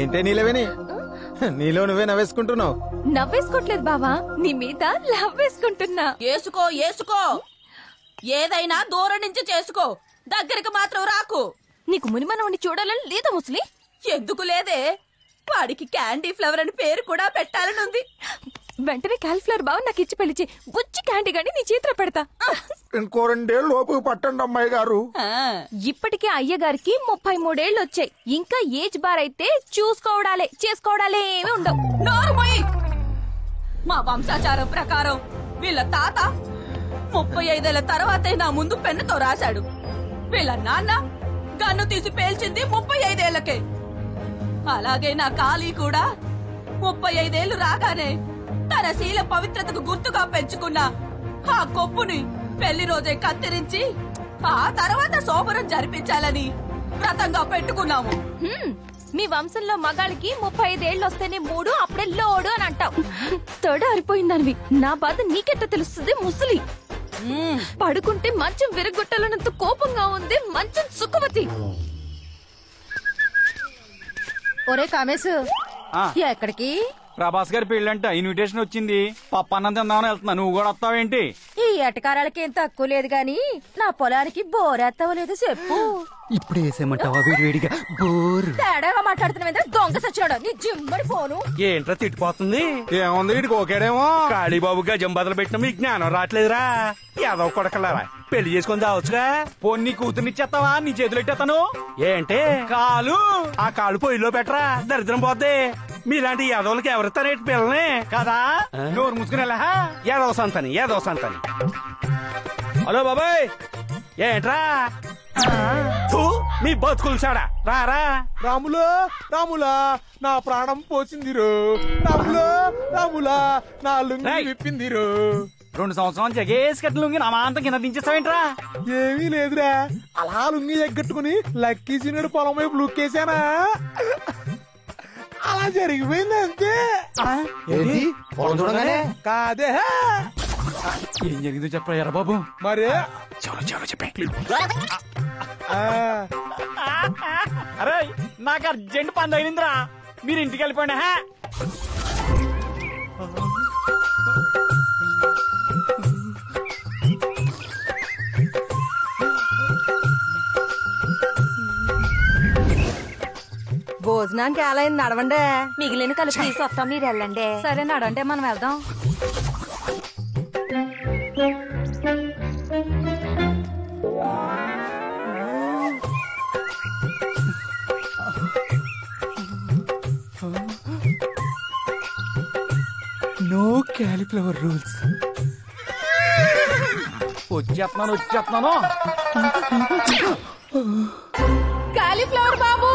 ఏంటే నీలవేని నీలో నువ్వే నవ్వేసుకుంటున్నావు. నవ్వేసుకోవట్లేదు బావా, నీ మీద లవ్ వేసుకుంటున్నా. ఏసుకో ఏసుకో, ఏదైనా దూరం నుంచి చేసుకో, దగ్గరికి మాత్రం రాకు. నీకు మునిమనవుని చూడాలని లేదా ముసలి? ఎందుకు లేదే, వాడికి క్యాండీ ఫ్లవర్ అని పేరు కూడా పెట్టాలనుంది. వెంటనే క్యాలిఫ్లవర్ బావ నాకు ఇచ్చి పెళ్లిచి బుజ్జి క్యాండీ గాని నీ చేతిలో పెడతా. ఇంకో 2 ఏళ్ళు లోపు పట్టండి అమ్మాయి గారు. ఇప్పటికే అయ్యగారికి 33 ఏళ్ళు వచ్చాయి. ఇంకా ఏజ్ బార్ అయితే చేసుకోవడాలే ఏమీ ఉండవు. నోరుమోయి. మా వంశాచారం ప్రకారం వీళ్ళ తాత 35 ఏళ్ల తర్వాతే నా ముందు పెన్నుతో రాశాడు. వీళ్ళ నాన్న గన్ను తీసి పేల్చింది 35 ఏళ్లకే. అలాగే నా కాళీ కూడా 35 ఏళ్లు రాగానే తన శీల పవిత్రతకు గుర్తుగా పెంచుకున్న ఆ కొప్పుని పెళ్లి రోజే కత్తిరించి ఆ తర్వాత శోభనం జరిపించాలని వ్రతంగా పెట్టుకున్నాము. మీ వంశంలో మగాళ్ళకి 35 ఏళ్ళు వస్తేనే 3 అప్పుడే లోడు అని అంటావు. తొడ అరిపోయిందనివి, నా బాధ నీకెట్ట తెలుస్తుంది ముసలి? పడుకుంటే మంచం విరగొట్టాలన్నంత కోపంగా ఉంది మంచం సుఖవతి. ఒరే కామేశ్, ఎక్కడికి? ప్రభాస్ గారి పెళ్ళంట, ఇన్విటేషన్ వచ్చింది. పప్పన్నం తిందామని వెళ్తున్నా, నువ్వు కూడా వస్తావేంటి? ఈ ఎటకారాలకి ఏం తక్కువ లేదు గాని నా పొలానికి బోరేస్తావో లేదు చెప్పు. ఇప్పుడు వేసేయమంటావా వేడివేడిగా? బోర్ తేడాగా మాట్లాడుతున్నా దొంగ సచ్చినాడు నీ జిమ్మడి ఫోను. ఏంట్రా తిట్టిపోతుంది? ఏముంది వీడికి ఓకేడేమో. కాళీబాబు గజం బదులు పెట్టిన మీకు జ్ఞానం రావట్లేదురా? ఏదో కొడకలారా పెళ్లి చేసుకొని చావచ్చుగా. పొన్ని కూతురునిచ్చేస్తావా? నీ చేతులు ఎట్టేస్తాను. ఏంటి కాలు ఆ కాలు పొయ్యిలో పెట్టరా, దరిద్రం పోద్ది. మీలాంటి యాదవులకి ఎవరిస్తారేంటి పిల్లని కదా? నోరు ముసుకునేలా ఏదో సంతని. హలో బాబాయ్, ఏంట్రా మీ బతుకులు చాడా రారా. రాములా నా ప్రాణం పోసిందిరు. రాములా నా లుంగి విప్పిందిరు. 2 సంవత్సరాలు జగేసి కట్టిన లుంగి నా మాంతం కింద దించేస్తావేంట్రా? ఏమీ లేదురా, అలా లుంగి ఎగ్గట్టుకుని లక్కీ సీనుడు పొలం వైపు లుక్కేసానా, అలా జరిగిపోయింది అంతే. కాదే ఏం జరిగిందో చెప్పరా ఎరా బాబు. మరి చెవులో చెప్పే. అరే నాకు అర్జెంట్ పని తగిలిందిరా, మీరు ఇంటికి వెళ్ళిపోండి. భోజనానికి ఎలా అయింది? నడవండి. మిగిలిన కలిపి తీసుకొస్తాం, మీరు వెళ్ళండి. సరే నడంటే మనం వెళ్దాం. No cauliflower rules. వచ్చేస్తున్నాను. కాలీఫ్లవర్ బాబు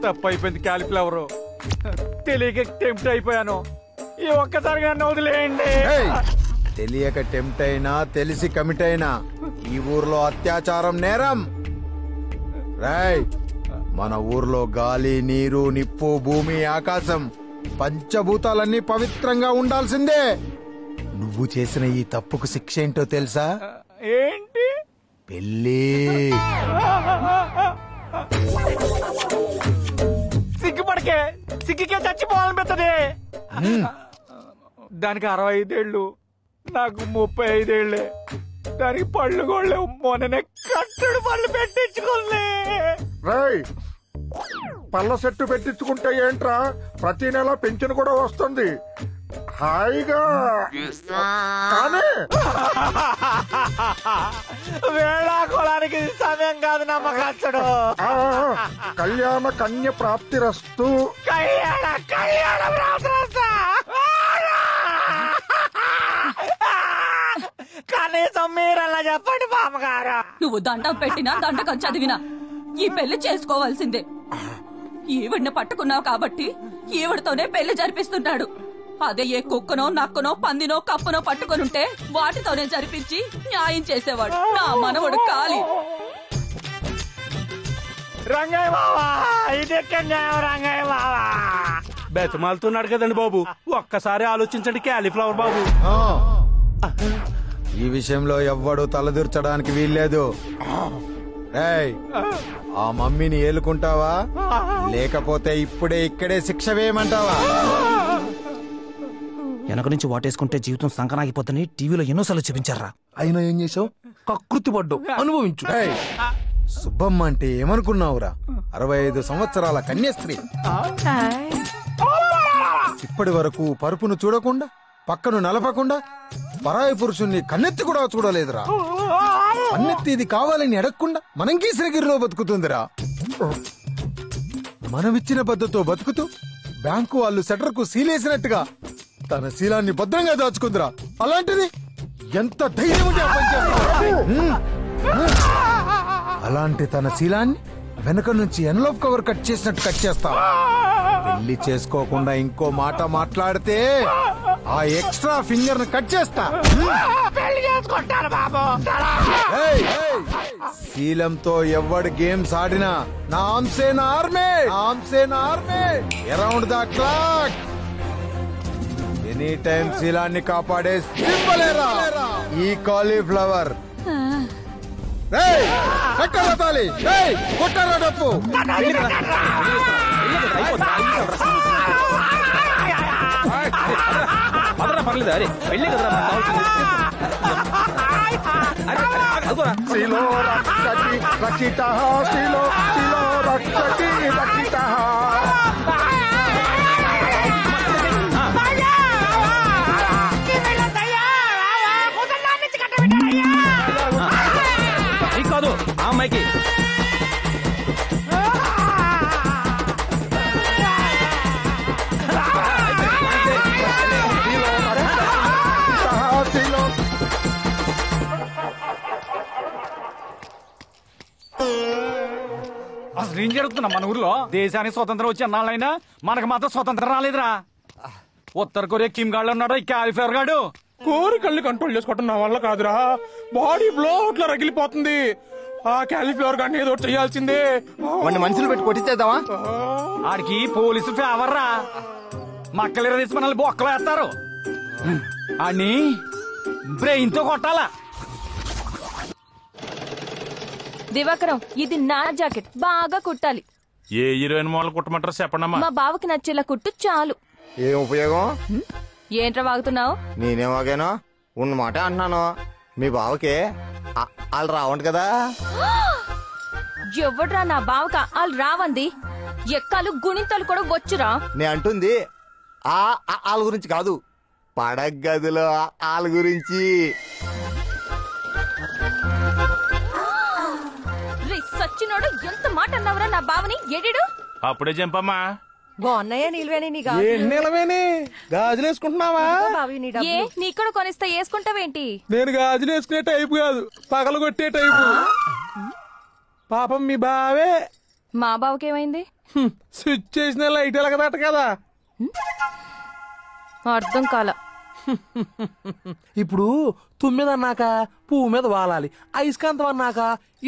తప్పు అయిపోయింది. క్యాలిఫ్లవర్ తెలియక టెంప్ట్ అయిపోయాను. ఈ ఒక్కసారిగా నన్ను వదిలేయండి. తెలియక టెంప్ట్ అయినా తెలిసి కమిట్ అయినా ఈ ఊర్లో అత్యాచారం నేరం. రాయ్, మన ఊర్లో గాలి, నీరు, నిప్పు, భూమి, ఆకాశం పంచభూతాలన్నీ పవిత్రంగా ఉండాల్సిందే. నువ్వు చేసిన ఈ తప్పుకు శిక్ష ఏంటో తెలుసా? ఏంటి? పెళ్ళి. సిగ్గుపడకే, సిగ్గుకే చచ్చిపోవాలనిపిస్తుంది. దానికి 65 ఏళ్ళు, నాకు 35 ఏళ్లే. దానికి పళ్ళు గోళ్ళే. మొన్ననే కట్టడు పళ్ళు పెట్టించుకోలే. పళ్ళ సెట్టు పెట్టించుకుంటే ఏంట్రా, ప్రతి నెల పెన్షన్ కూడా వస్తుంది హాయిగా. కానీ వేళాకోళానికి సమయం కాదు నమ్మకచ్చడు. కళ్యాణ కన్య ప్రాప్తిరస్తు. కళ్యాణ ప్రాప్తిరస్తు. కనీసం మీరలా చెప్పండి బామ్మగారు. నువ్వు దండం పెట్టినా దండకం చదివినా ఈ పెళ్లి చేసుకోవాల్సిందే. ఈవిడ్ని పట్టుకున్నావు కాబట్టి ఈవిడతోనే పెళ్లి జరిపిస్తున్నాడు. అదే ఏ కుక్కనో, నక్కనో, పందినో, కప్పనో పట్టుకొనుంటే వాటితోనే జరిపించి న్యాయం చేసేవాడు నా మనవడు కాళీ. రంగయ్య బావా, ఇదెక్కడ న్యాయం రంగయ్య బావా? బెతమాలుతున్నాడు కదండి బాబు, ఒక్కసారి ఆలోచించండి క్యాలీఫ్లవర్ బాబు. ఈ విషయంలో ఎవ్వడు తలదూర్చడానికి వీల్లేదు. రేయ్, ఆ మమ్మీని ఏలుకుంటావా లేకపోతే ఇప్పుడే ఇక్కడే శిక్ష వేయమంటావా? వెనక నుంచి వాటేసుకుంటే జీవితం సంకనాగిపోతుంది టీవీలో ఎన్నోసార్లు చూపించారా. అయినా ఏం చేసావు? కకృతి పడ్డావు, అనుభవించు. రేయ్, సుబ్బమ్మ అంటే ఏమనుకున్నావురా? 65 సంవత్సరాల కన్యాస్త్రీ. ఇప్పటి వరకు పరుపును చూడకుండా, పక్కను నలపకుండా, పరాయి పురుషుణ్ణి కన్నెత్తి కూడా చూడలేదురా. కన్నెత్తి ఇది కావాలని అడగకుండా మనం గీసిరగిరిలో బతుకుతుందిరా. మనమిచ్చిన పద్ధతితో బతుకుతూ బ్యాంకు వాళ్ళు సెటర్కు సీలేసినట్టుగా తన శీలాన్ని భద్రంగా దాచుకుందిరా. అలాంటిది ఎంత ధైర్యం ఉంటే ఆ పని చేస్తుందిరా? అలాంటి తన శీలాన్ని వెనక నుంచి ఎన్లోప్ కవర్ కట్ చేసినట్టు కట్ చేస్తావా? పెళ్లి చేసుకోకుండా ఇంకో మాట మాట్లాడితే ఆ ఎక్స్ట్రా ఫింగర్ ని కట్ చేస్తా. శీలంతో ఎవడు గేమ్స్ ఆడినా నాంసేన army around the clock any time శీలాన్ని కాపాడే సింబలేరా ఈ కాలీఫ్లవర్. కట్టాలి, కొట్టారా డప్పు. పర్లేదు, అరే వెళ్ళే కదరా కాదు ఆ అమ్మాయికి. అసలు ఏం జరుగుతున్నా మన ఊర్లో? దేశానికి స్వతంత్రం వచ్చి అన్నాళ్ళైనా మనకు మాత్రం స్వతంత్రం రాలేదురా. ఉత్తర కొరియా కిమ్ గాడు ఉన్నాడు, ఈ కాలిఫ్లవర్ గాడు. కోరికల్ని కంట్రోల్ చేసుకోవటం నా వల్ల కాదురా. బాడీ బ్లో అట్లా రగిలిపోతుంది. ఆ కాలీఫ్లవర్ గాని ఏదో చేయాల్సిందే. వాడిని మనుషులు పెట్టి కొట్టించేద్దామా? ఆడికి పోలీసు ఫేవర్ రా. మక్కలు తీసి మనల్ని బొక్కలు వేస్తారు. అని బ్రెయిన్ తో కొట్టాలా. దివాకరం, ఇది నా జాకెట్, బాగా కుట్టాలి. ఏ హీరోయిన్ మోడల్ కుట్టమంటారు చెప్పండమ్మా. మా బావకి నచ్చేలా కుట్టు చాలు. ఏం ఉపయోగం? ఏంట్రా వాగుతున్నావు? నేనేం వాగాను? ఉన్న మాట అంటున్నాను. మీ బావకి వాళ్ళు రావంట కదా. ఎవడ్రా నా బావక వాళ్ళు రావంది? ఎక్కాలు గుణింతలు కూడా వచ్చురా. నే అంటుంది వాళ్ళ గురించి కాదు, పడగదిలో వాళ్ళ గురించి. సచ్చినోడు ఎంత మాట అన్నావురా నా బావని? ఎడిడు అప్పుడే చంపమ్మా. బాగున్నాయా నీళ్ళవేని? నీ నీళ్ళవేని గాజులు వేసుకుంటున్నావా? ఏ నీకు కొనిస్తా వేసుకుంటావేంటి? నేను గాజులు వేసుకునే టైపు కాదు, పగలు కొట్టే టైపు. పాపం మీ బావే. మా బావకేమైంది? స్విచ్ చేసిన లైట్ ఎలగదట కదా. అర్థం కాల. ఇప్పుడు తుమ్మిద అన్నాక పువ్వు మీద వాలాలి, అయస్కాంతం అన్నాక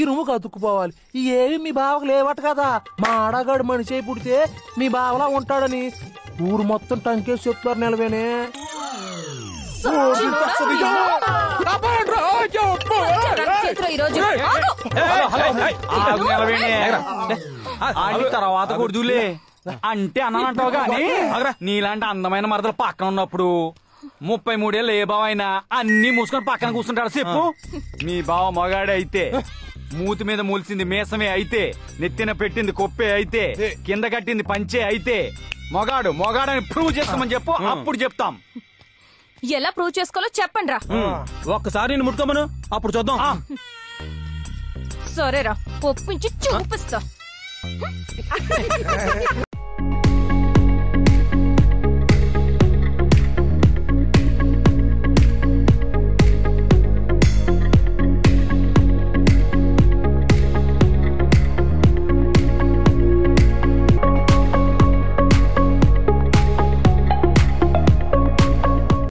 ఇరుముకు అతుక్కుపోవాలి. ఏవి మీ బావకు లేవట కదా. మా ఆడగాడు మనిషి పుడితే మీ బావలా ఉంటాడని ఊరు మొత్తం టంకేసి చెప్తారు. నిలవేనే తర్వాత కొడుదులే అంటే అన్నానంటావు గాని, నీలాంటి అందమైన మరదలు పక్కన ఉన్నప్పుడు 33 ఏళ్ళు ఏ బావ అయినా అన్ని మూసుకొని పక్కన కూర్చుంటాడు చెప్పు. మీ బావ మగాడే అయితే, మూతి మీద మూల్సింది మేసమే అయితే, నెత్తిన పెట్టింది కొప్పే అయితే, కింద కట్టింది పంచే అయితే మొగాడు మొగాడని ప్రూవ్ చేసుకోమని చెప్పు, అప్పుడు చెప్తాం. ఎలా ప్రూవ్ చేసుకోవాలో చెప్పండి రా. ఒక్కసారి నేను ముట్టుకోమను, అప్పుడు చూద్దాం. సరేరా, ఒప్పించి చూపిస్తా.